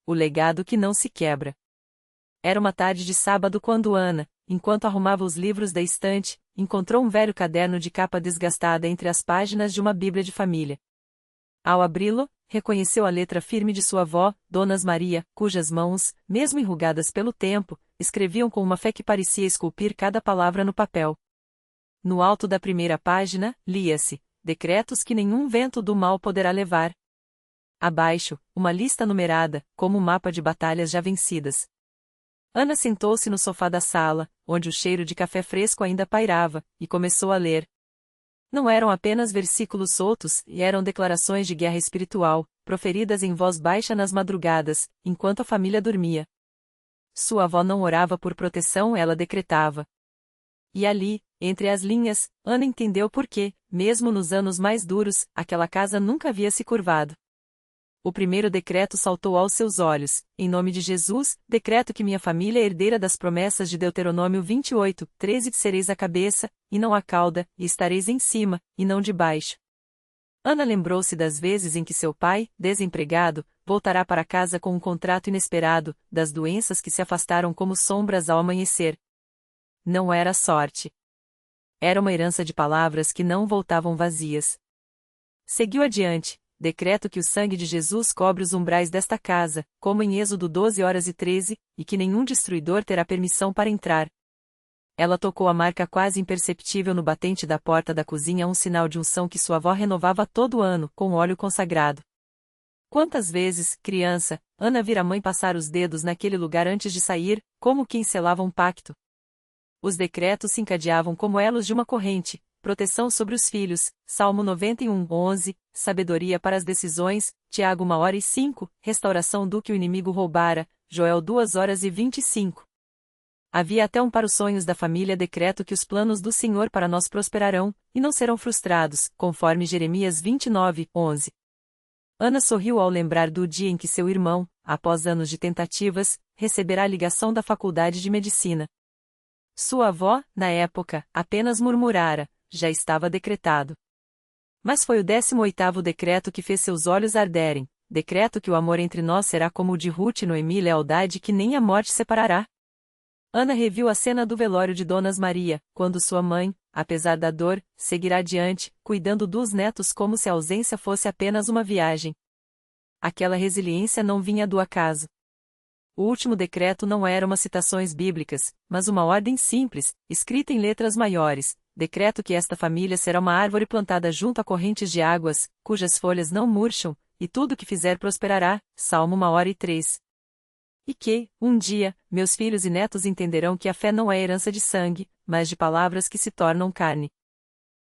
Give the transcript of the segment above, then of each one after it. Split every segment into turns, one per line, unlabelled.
o legado que não se quebra. Era uma tarde de sábado quando Ana, enquanto arrumava os livros da estante, encontrou um velho caderno de capa desgastada entre as páginas de uma Bíblia de família. Ao abri-lo, reconheceu a letra firme de sua avó, Dona Maria, cujas mãos, mesmo enrugadas pelo tempo, escreviam com uma fé que parecia esculpir cada palavra no papel. No alto da primeira página, lia-se: decretos que nenhum vento do mal poderá levar. Abaixo, uma lista numerada, como um mapa de batalhas já vencidas. Ana sentou-se no sofá da sala, onde o cheiro de café fresco ainda pairava, e começou a ler. Não eram apenas versículos soltos, e eram declarações de guerra espiritual, proferidas em voz baixa nas madrugadas, enquanto a família dormia. Sua avó não orava por proteção, ela decretava. E ali, entre as linhas, Ana entendeu por que, mesmo nos anos mais duros, aquela casa nunca havia se curvado. O primeiro decreto saltou aos seus olhos: em nome de Jesus, decreto que minha família é herdeira das promessas de Deuteronômio 28, 13: sereis a cabeça, e não a cauda, e estareis em cima, e não debaixo. Ana lembrou-se das vezes em que seu pai, desempregado, voltará para casa com um contrato inesperado, das doenças que se afastaram como sombras ao amanhecer. Não era sorte. Era uma herança de palavras que não voltavam vazias. Seguiu adiante: decreto que o sangue de Jesus cobre os umbrais desta casa, como em Êxodo 12:13, e que nenhum destruidor terá permissão para entrar. Ela tocou a marca quase imperceptível no batente da porta da cozinha, um sinal de unção que sua avó renovava todo ano, com óleo consagrado. Quantas vezes, criança, Ana vira a mãe passar os dedos naquele lugar antes de sair, como quem selava um pacto. Os decretos se encadeavam como elos de uma corrente: proteção sobre os filhos, Salmo 91:11, sabedoria para as decisões, Tiago 1:05, restauração do que o inimigo roubara, Joel 2:25. Havia até um para os sonhos da família: decreto que os planos do Senhor para nós prosperarão, e não serão frustrados, conforme Jeremias 29:11. Ana sorriu ao lembrar do dia em que seu irmão, após anos de tentativas, receberá a ligação da faculdade de medicina. Sua avó, na época, apenas murmurara: já estava decretado. Mas foi o 18º decreto que fez seus olhos arderem: decreto que o amor entre nós será como o de Ruth e Noemi, lealdade que nem a morte separará. Ana reviu a cena do velório de Dona Maria, quando sua mãe, apesar da dor, seguirá adiante, cuidando dos netos como se a ausência fosse apenas uma viagem. Aquela resiliência não vinha do acaso. O último decreto não era uma citações bíblicas, mas uma ordem simples, escrita em letras maiores: decreto que esta família será uma árvore plantada junto a correntes de águas, cujas folhas não murcham, e tudo que fizer prosperará, Salmo 1:3. E que, um dia, meus filhos e netos entenderão que a fé não é herança de sangue, mas de palavras que se tornam carne.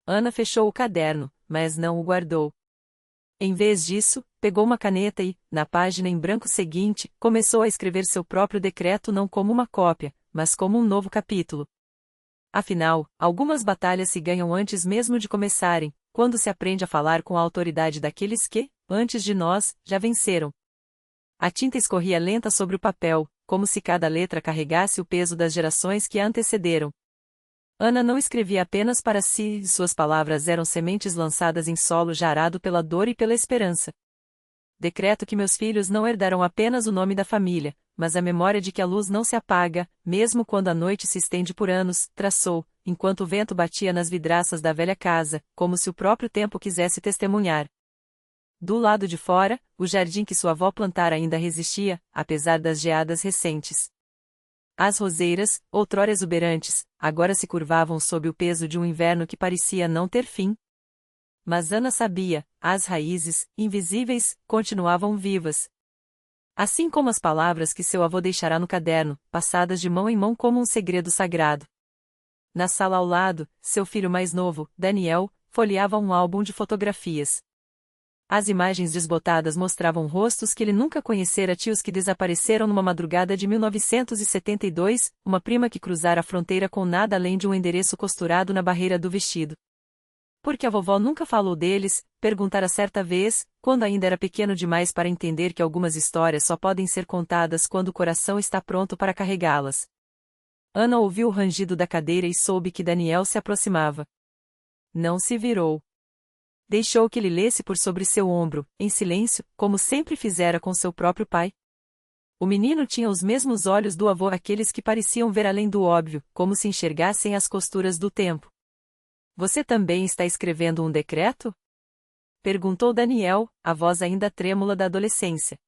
Ana fechou o caderno, mas não o guardou. Em vez disso, pegou uma caneta e, na página em branco seguinte, começou a escrever seu próprio decreto, não como uma cópia, mas como um novo capítulo. Afinal, algumas batalhas se ganham antes mesmo de começarem, quando se aprende a falar com a autoridade daqueles que, antes de nós, já venceram. A tinta escorria lenta sobre o papel, como se cada letra carregasse o peso das gerações que a antecederam. Ana não escrevia apenas para si, e suas palavras eram sementes lançadas em solo já arado pela dor e pela esperança. Decreto que meus filhos não herdarão apenas o nome da família, mas a memória de que a luz não se apaga, mesmo quando a noite se estende por anos, traçou, enquanto o vento batia nas vidraças da velha casa, como se o próprio tempo quisesse testemunhar. Do lado de fora, o jardim que sua avó plantara ainda resistia, apesar das geadas recentes. As roseiras, outrora exuberantes, agora se curvavam sob o peso de um inverno que parecia não ter fim. Mas Ana sabia: as raízes, invisíveis, continuavam vivas. Assim como as palavras que seu avô deixará no caderno, passadas de mão em mão como um segredo sagrado. Na sala ao lado, seu filho mais novo, Daniel, folheava um álbum de fotografias. As imagens desbotadas mostravam rostos que ele nunca conhecera: tios que desapareceram numa madrugada de 1972, uma prima que cruzara a fronteira com nada além de um endereço costurado na barreira do vestido. Porque a vovó nunca falou deles? Perguntara certa vez, quando ainda era pequeno demais para entender que algumas histórias só podem ser contadas quando o coração está pronto para carregá-las. Ana ouviu o rangido da cadeira e soube que Daniel se aproximava. Não se virou. Deixou que ele lesse por sobre seu ombro, em silêncio, como sempre fizera com seu próprio pai. O menino tinha os mesmos olhos do avô, aqueles que pareciam ver além do óbvio, como se enxergassem as costuras do tempo. Você também está escrevendo um decreto? Perguntou Daniel, a voz ainda trêmula da adolescência.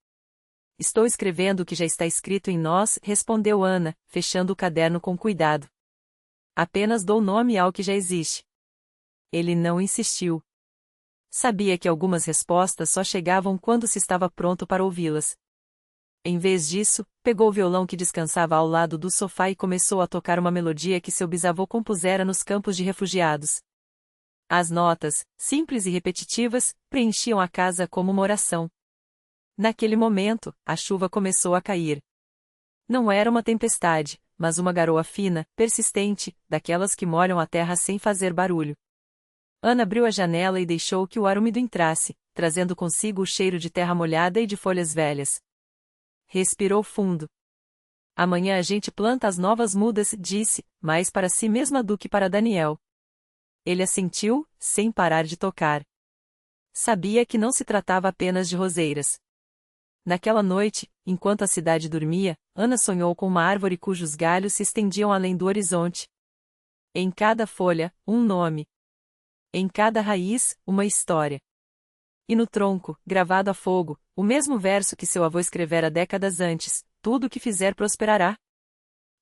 Estou escrevendo o que já está escrito em nós, respondeu Ana, fechando o caderno com cuidado. Apenas dou nome ao que já existe. Ele não insistiu. Sabia que algumas respostas só chegavam quando se estava pronto para ouvi-las. Em vez disso, pegou o violão que descansava ao lado do sofá e começou a tocar uma melodia que seu bisavô compusera nos campos de refugiados. As notas, simples e repetitivas, preenchiam a casa como uma oração. Naquele momento, a chuva começou a cair. Não era uma tempestade, mas uma garoa fina, persistente, daquelas que molham a terra sem fazer barulho. Ana abriu a janela e deixou que o ar úmido entrasse, trazendo consigo o cheiro de terra molhada e de folhas velhas. Respirou fundo. Amanhã a gente planta as novas mudas, disse, mais para si mesma do que para Daniel. Ele assentiu, sem parar de tocar. Sabia que não se tratava apenas de roseiras. Naquela noite, enquanto a cidade dormia, Ana sonhou com uma árvore cujos galhos se estendiam além do horizonte. Em cada folha, um nome. Em cada raiz, uma história. E no tronco, gravado a fogo, o mesmo verso que seu avô escrevera décadas antes: tudo o que fizer prosperará.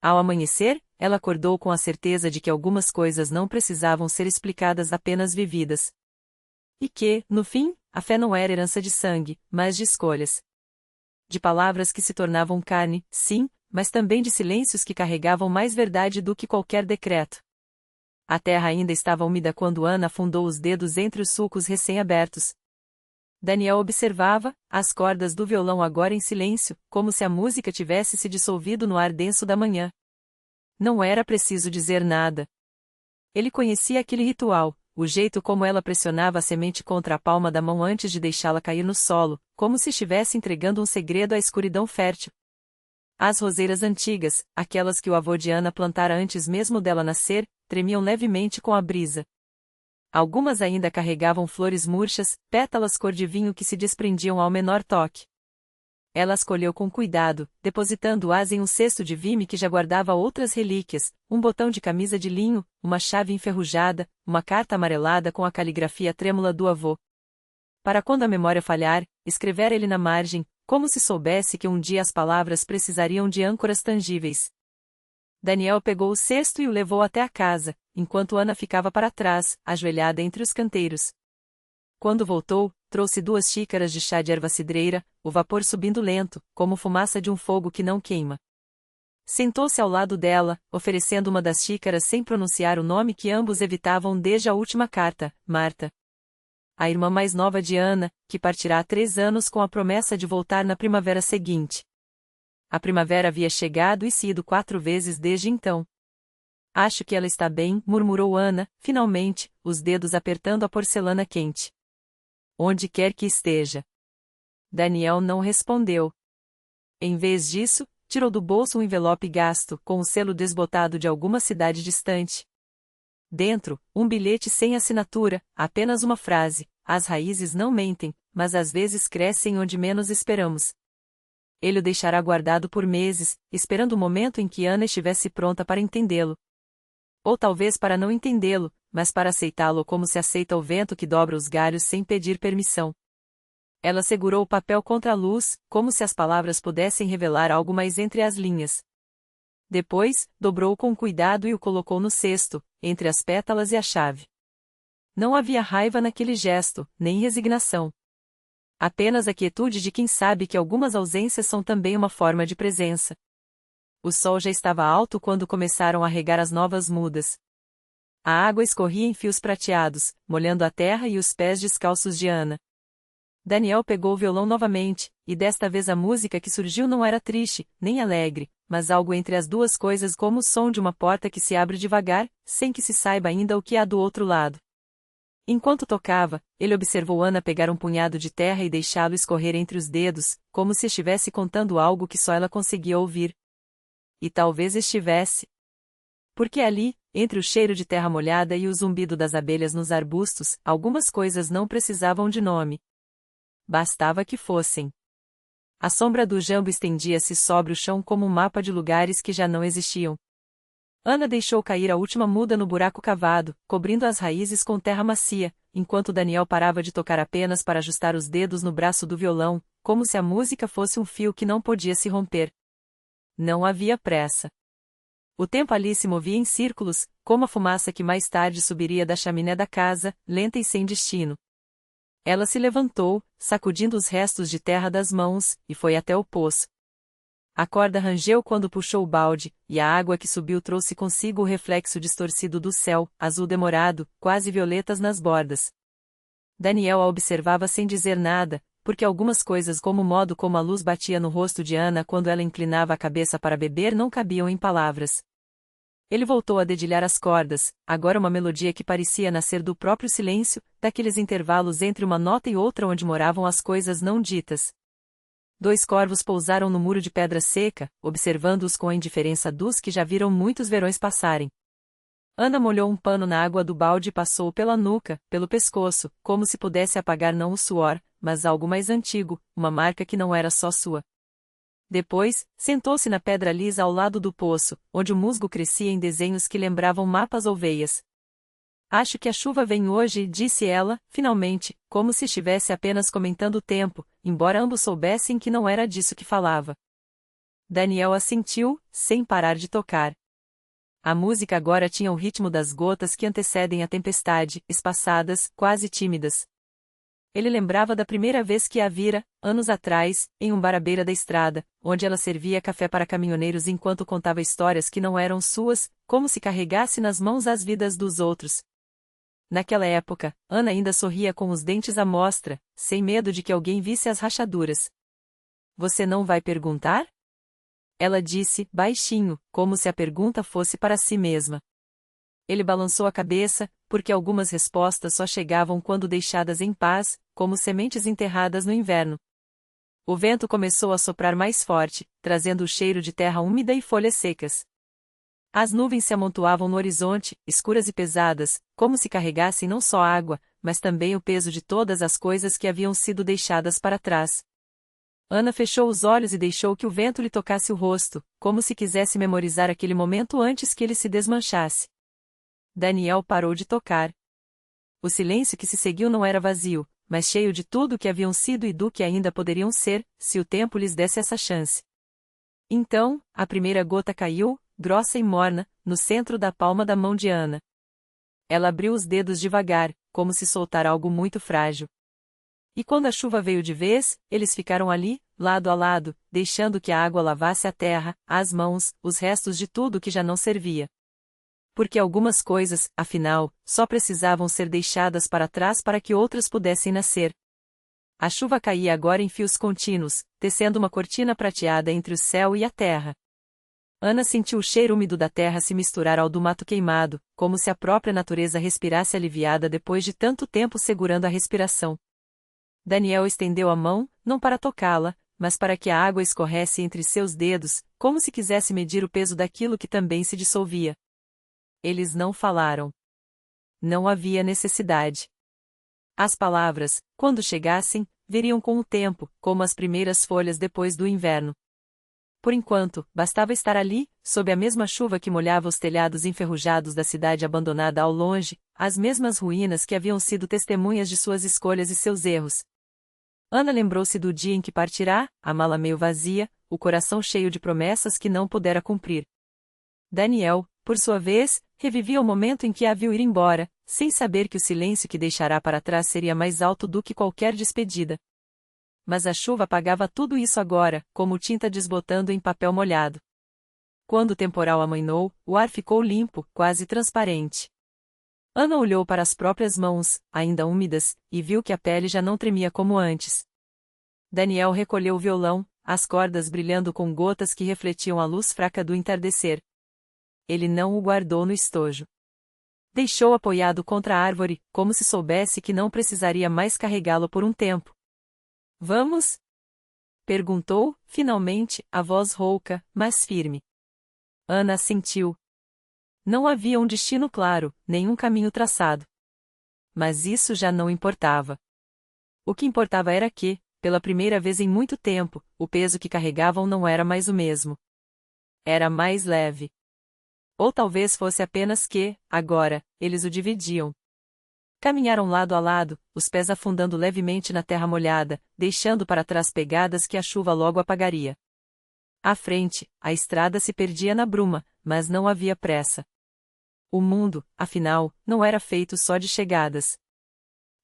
Ao amanhecer, ela acordou com a certeza de que algumas coisas não precisavam ser explicadas, apenas vividas. E que, no fim, a fé não era herança de sangue, mas de escolhas. De palavras que se tornavam carne, sim, mas também de silêncios que carregavam mais verdade do que qualquer decreto. A terra ainda estava úmida quando Ana afundou os dedos entre os sulcos recém-abertos. Daniel observava, as cordas do violão agora em silêncio, como se a música tivesse se dissolvido no ar denso da manhã. Não era preciso dizer nada. Ele conhecia aquele ritual, o jeito como ela pressionava a semente contra a palma da mão antes de deixá-la cair no solo, como se estivesse entregando um segredo à escuridão fértil. As roseiras antigas, aquelas que o avô de Ana plantara antes mesmo dela nascer, tremiam levemente com a brisa. Algumas ainda carregavam flores murchas, pétalas cor de vinho que se desprendiam ao menor toque. Ela as colheu com cuidado, depositando-as em um cesto de vime que já guardava outras relíquias, um botão de camisa de linho, uma chave enferrujada, uma carta amarelada com a caligrafia trêmula do avô. Para quando a memória falhar, escrevera ele na margem, como se soubesse que um dia as palavras precisariam de âncoras tangíveis. Daniel pegou o cesto e o levou até a casa, enquanto Ana ficava para trás, ajoelhada entre os canteiros. Quando voltou, trouxe 2 xícaras de chá de erva cidreira, o vapor subindo lento, como fumaça de um fogo que não queima. Sentou-se ao lado dela, oferecendo uma das xícaras sem pronunciar o nome que ambos evitavam desde a última carta, Marta. A irmã mais nova de Ana, que partirá há 3 anos com a promessa de voltar na primavera seguinte. A primavera havia chegado e se ido 4 vezes desde então. Acho que ela está bem, murmurou Ana, finalmente, os dedos apertando a porcelana quente. Onde quer que esteja. Daniel não respondeu. Em vez disso, tirou do bolso um envelope gasto, com o selo desbotado de alguma cidade distante. Dentro, um bilhete sem assinatura, apenas uma frase: as raízes não mentem, mas às vezes crescem onde menos esperamos. Ele o deixará guardado por meses, esperando o momento em que Ana estivesse pronta para entendê-lo. Ou talvez para não entendê-lo, mas para aceitá-lo como se aceita o vento que dobra os galhos sem pedir permissão. Ela segurou o papel contra a luz, como se as palavras pudessem revelar algo mais entre as linhas. Depois, dobrou com cuidado e o colocou no cesto, entre as pétalas e a chave. Não havia raiva naquele gesto, nem resignação. Apenas a quietude de quem sabe que algumas ausências são também uma forma de presença. O sol já estava alto quando começaram a regar as novas mudas. A água escorria em fios prateados, molhando a terra e os pés descalços de Ana. Daniel pegou o violão novamente, e desta vez a música que surgiu não era triste, nem alegre, mas algo entre as duas coisas, como o som de uma porta que se abre devagar, sem que se saiba ainda o que há do outro lado. Enquanto tocava, ele observou Ana pegar um punhado de terra e deixá-lo escorrer entre os dedos, como se estivesse contando algo que só ela conseguia ouvir. E talvez estivesse. Porque ali, entre o cheiro de terra molhada e o zumbido das abelhas nos arbustos, algumas coisas não precisavam de nome. Bastava que fossem. A sombra do jambo estendia-se sobre o chão como um mapa de lugares que já não existiam. Ana deixou cair a última muda no buraco cavado, cobrindo as raízes com terra macia, enquanto Daniel parava de tocar apenas para ajustar os dedos no braço do violão, como se a música fosse um fio que não podia se romper. Não havia pressa. O tempo ali se movia em círculos, como a fumaça que mais tarde subiria da chaminé da casa, lenta e sem destino. Ela se levantou, sacudindo os restos de terra das mãos, e foi até o poço. A corda rangeu quando puxou o balde, e a água que subiu trouxe consigo o reflexo distorcido do céu, azul demorado, quase violetas nas bordas. Daniel a observava sem dizer nada, porque algumas coisas como o modo como a luz batia no rosto de Ana quando ela inclinava a cabeça para beber não cabiam em palavras. Ele voltou a dedilhar as cordas, agora uma melodia que parecia nascer do próprio silêncio, daqueles intervalos entre uma nota e outra onde moravam as coisas não ditas. 2 corvos pousaram no muro de pedra seca, observando-os com a indiferença dos que já viram muitos verões passarem. Ana molhou um pano na água do balde e passou pela nuca, pelo pescoço, como se pudesse apagar não o suor, mas algo mais antigo, uma marca que não era só sua. Depois, sentou-se na pedra lisa ao lado do poço, onde o musgo crescia em desenhos que lembravam mapas ou veias. Acho que a chuva vem hoje, disse ela, finalmente, como se estivesse apenas comentando o tempo, embora ambos soubessem que não era disso que falava. Daniel assentiu, sem parar de tocar. A música agora tinha o ritmo das gotas que antecedem a tempestade, espaçadas, quase tímidas. Ele lembrava da primeira vez que a vira, anos atrás, em um bar à beira da estrada, onde ela servia café para caminhoneiros enquanto contava histórias que não eram suas, como se carregasse nas mãos as vidas dos outros. Naquela época, Ana ainda sorria com os dentes à mostra, sem medo de que alguém visse as rachaduras. Você não vai perguntar? Ela disse, baixinho, como se a pergunta fosse para si mesma. Ele balançou a cabeça, porque algumas respostas só chegavam quando deixadas em paz, como sementes enterradas no inverno. O vento começou a soprar mais forte, trazendo o cheiro de terra úmida e folhas secas. As nuvens se amontoavam no horizonte, escuras e pesadas, como se carregassem não só água, mas também o peso de todas as coisas que haviam sido deixadas para trás. Ana fechou os olhos e deixou que o vento lhe tocasse o rosto, como se quisesse memorizar aquele momento antes que ele se desmanchasse. Daniel parou de tocar. O silêncio que se seguiu não era vazio, mas cheio de tudo o que haviam sido e do que ainda poderiam ser, se o tempo lhes desse essa chance. Então, a primeira gota caiu, grossa e morna, no centro da palma da mão de Ana. Ela abriu os dedos devagar, como se soltar algo muito frágil. E quando a chuva veio de vez, eles ficaram ali, lado a lado, deixando que a água lavasse a terra, as mãos, os restos de tudo que já não servia. Porque algumas coisas, afinal, só precisavam ser deixadas para trás para que outras pudessem nascer. A chuva caía agora em fios contínuos, tecendo uma cortina prateada entre o céu e a terra. Ana sentiu o cheiro úmido da terra se misturar ao do mato queimado, como se a própria natureza respirasse aliviada depois de tanto tempo segurando a respiração. Daniel estendeu a mão, não para tocá-la, mas para que a água escorresse entre seus dedos, como se quisesse medir o peso daquilo que também se dissolvia. Eles não falaram. Não havia necessidade. As palavras, quando chegassem, viriam com o tempo, como as primeiras folhas depois do inverno. Por enquanto, bastava estar ali, sob a mesma chuva que molhava os telhados enferrujados da cidade abandonada ao longe, as mesmas ruínas que haviam sido testemunhas de suas escolhas e seus erros. Ana lembrou-se do dia em que partirá, a mala meio vazia, o coração cheio de promessas que não pudera cumprir. Daniel, por sua vez, revivia o momento em que a viu ir embora, sem saber que o silêncio que deixará para trás seria mais alto do que qualquer despedida. Mas a chuva apagava tudo isso agora, como tinta desbotando em papel molhado. Quando o temporal amainou, o ar ficou limpo, quase transparente. Ana olhou para as próprias mãos, ainda úmidas, e viu que a pele já não tremia como antes. Daniel recolheu o violão, as cordas brilhando com gotas que refletiam a luz fraca do entardecer. Ele não o guardou no estojo. Deixou apoiado contra a árvore, como se soubesse que não precisaria mais carregá-lo por um tempo. Vamos? Perguntou, finalmente, a voz rouca, mas firme. Ana assentiu. Não havia um destino claro, nem um caminho traçado. Mas isso já não importava. O que importava era que, pela primeira vez em muito tempo, o peso que carregavam não era mais o mesmo. Era mais leve. Ou talvez fosse apenas que, agora, eles o dividiam. Caminharam lado a lado, os pés afundando levemente na terra molhada, deixando para trás pegadas que a chuva logo apagaria. À frente, a estrada se perdia na bruma, mas não havia pressa. O mundo, afinal, não era feito só de chegadas.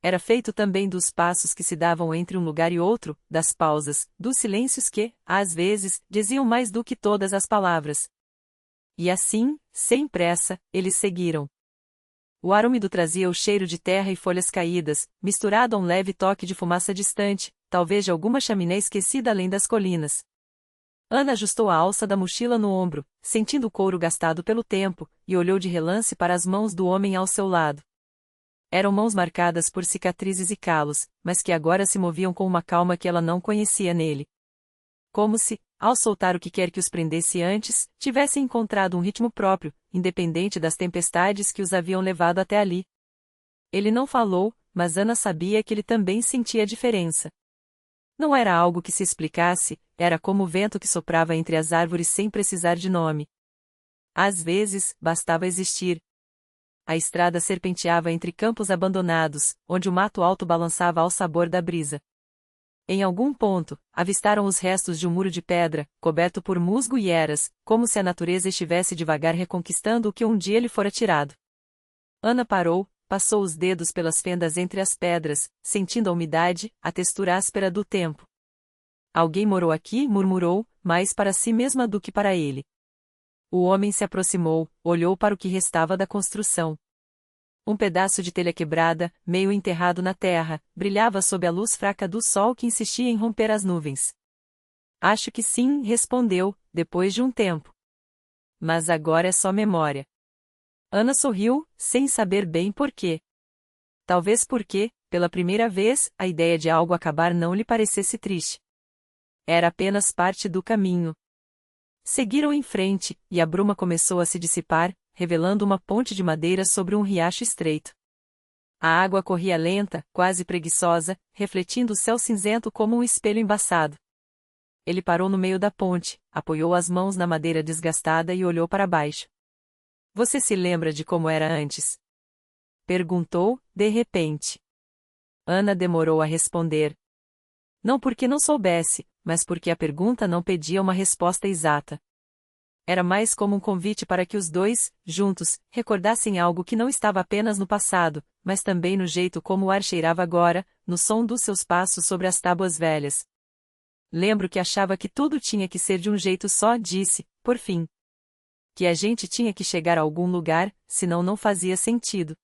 Era feito também dos passos que se davam entre um lugar e outro, das pausas, dos silêncios que, às vezes, diziam mais do que todas as palavras. E assim, sem pressa, eles seguiram. O ar úmido trazia o cheiro de terra e folhas caídas, misturado a um leve toque de fumaça distante, talvez de alguma chaminé esquecida além das colinas. Ana ajustou a alça da mochila no ombro, sentindo o couro gastado pelo tempo, e olhou de relance para as mãos do homem ao seu lado. Eram mãos marcadas por cicatrizes e calos, mas que agora se moviam com uma calma que ela não conhecia nele. Como se, ao soltar o que quer que os prendesse antes, tivessem encontrado um ritmo próprio, independente das tempestades que os haviam levado até ali. Ele não falou, mas Ana sabia que ele também sentia a diferença. Não era algo que se explicasse, era como o vento que soprava entre as árvores sem precisar de nome. Às vezes, bastava existir. A estrada serpenteava entre campos abandonados, onde o mato alto balançava ao sabor da brisa. Em algum ponto, avistaram os restos de um muro de pedra, coberto por musgo e eras, como se a natureza estivesse devagar reconquistando o que um dia lhe fora tirado. Ana parou, passou os dedos pelas fendas entre as pedras, sentindo a umidade, a textura áspera do tempo. Alguém morou aqui, murmurou, mais para si mesma do que para ele. O homem se aproximou, olhou para o que restava da construção. Um pedaço de telha quebrada, meio enterrado na terra, brilhava sob a luz fraca do sol que insistia em romper as nuvens. Acho que sim, respondeu, depois de um tempo. Mas agora é só memória. Ana sorriu, sem saber bem por quê. Talvez porque, pela primeira vez, a ideia de algo acabar não lhe parecesse triste. Era apenas parte do caminho. Seguiram em frente, e a bruma começou a se dissipar, revelando uma ponte de madeira sobre um riacho estreito. A água corria lenta, quase preguiçosa, refletindo o céu cinzento como um espelho embaçado. Ele parou no meio da ponte, apoiou as mãos na madeira desgastada e olhou para baixo. Você se lembra de como era antes? Perguntou, de repente. Ana demorou a responder. Não porque não soubesse, mas porque a pergunta não pedia uma resposta exata. Era mais como um convite para que os dois, juntos, recordassem algo que não estava apenas no passado, mas também no jeito como o ar cheirava agora, no som dos seus passos sobre as tábuas velhas. Lembro que achava que tudo tinha que ser de um jeito só, disse, por fim. Que a gente tinha que chegar a algum lugar, senão não fazia sentido.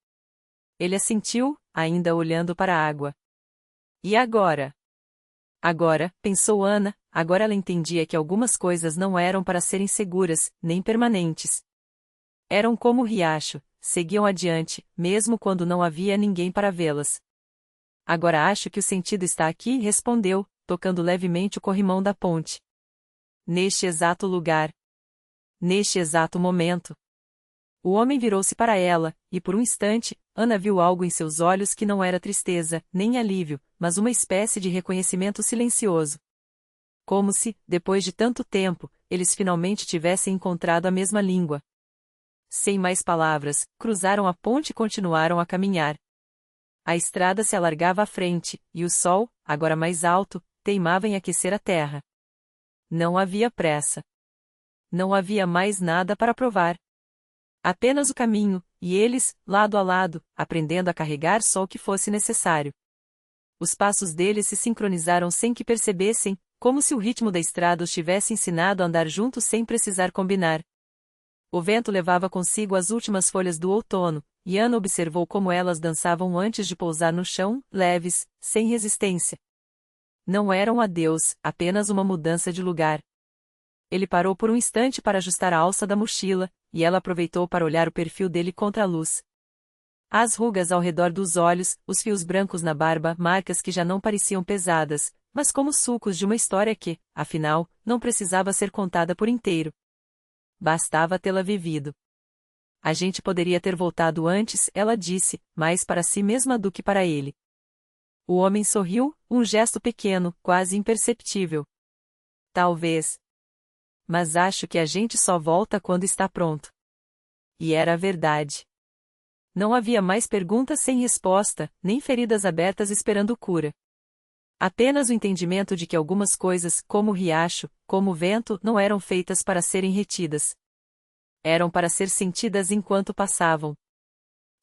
Ele assentiu, ainda olhando para a água. E agora? Agora, pensou Ana, agora ela entendia que algumas coisas não eram para serem seguras, nem permanentes. Eram como o riacho, seguiam adiante, mesmo quando não havia ninguém para vê-las. Agora acho que o sentido está aqui, respondeu, tocando levemente o corrimão da ponte. Neste exato lugar. Neste exato momento. O homem virou-se para ela, e por um instante, Ana viu algo em seus olhos que não era tristeza, nem alívio, mas uma espécie de reconhecimento silencioso. Como se, depois de tanto tempo, eles finalmente tivessem encontrado a mesma língua. Sem mais palavras, cruzaram a ponte e continuaram a caminhar. A estrada se alargava à frente, e o sol, agora mais alto, teimava em aquecer a terra. Não havia pressa. Não havia mais nada para provar. Apenas o caminho, e eles, lado a lado, aprendendo a carregar só o que fosse necessário. Os passos deles se sincronizaram sem que percebessem, como se o ritmo da estrada os tivesse ensinado a andar juntos sem precisar combinar. O vento levava consigo as últimas folhas do outono, e Ana observou como elas dançavam antes de pousar no chão, leves, sem resistência. Não era um adeus, apenas uma mudança de lugar. Ele parou por um instante para ajustar a alça da mochila, e ela aproveitou para olhar o perfil dele contra a luz. As rugas ao redor dos olhos, os fios brancos na barba, marcas que já não pareciam pesadas, mas como sulcos de uma história que, afinal, não precisava ser contada por inteiro. Bastava tê-la vivido. A gente poderia ter voltado antes, ela disse, mais para si mesma do que para ele. O homem sorriu, um gesto pequeno, quase imperceptível. Talvez. Mas acho que a gente só volta quando está pronto. E era a verdade. Não havia mais perguntas sem resposta, nem feridas abertas esperando cura. Apenas o entendimento de que algumas coisas, como o riacho, como o vento, não eram feitas para serem retidas. Eram para ser sentidas enquanto passavam.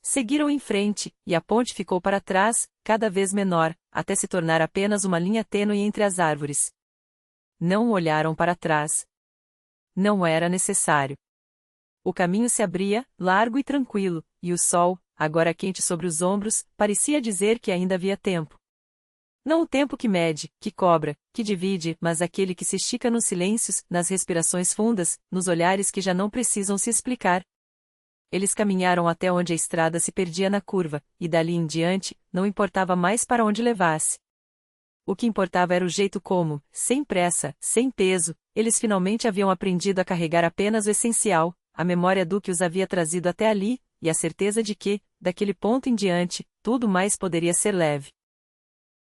Seguiram em frente, e a ponte ficou para trás, cada vez menor, até se tornar apenas uma linha tênue entre as árvores. Não olharam para trás. Não era necessário. O caminho se abria, largo e tranquilo, e o sol, agora quente sobre os ombros, parecia dizer que ainda havia tempo. Não o tempo que mede, que cobra, que divide, mas aquele que se estica nos silêncios, nas respirações fundas, nos olhares que já não precisam se explicar. Eles caminharam até onde a estrada se perdia na curva, e dali em diante, não importava mais para onde levasse. O que importava era o jeito como, sem pressa, sem peso, eles finalmente haviam aprendido a carregar apenas o essencial, a memória do que os havia trazido até ali, e a certeza de que, daquele ponto em diante, tudo mais poderia ser leve.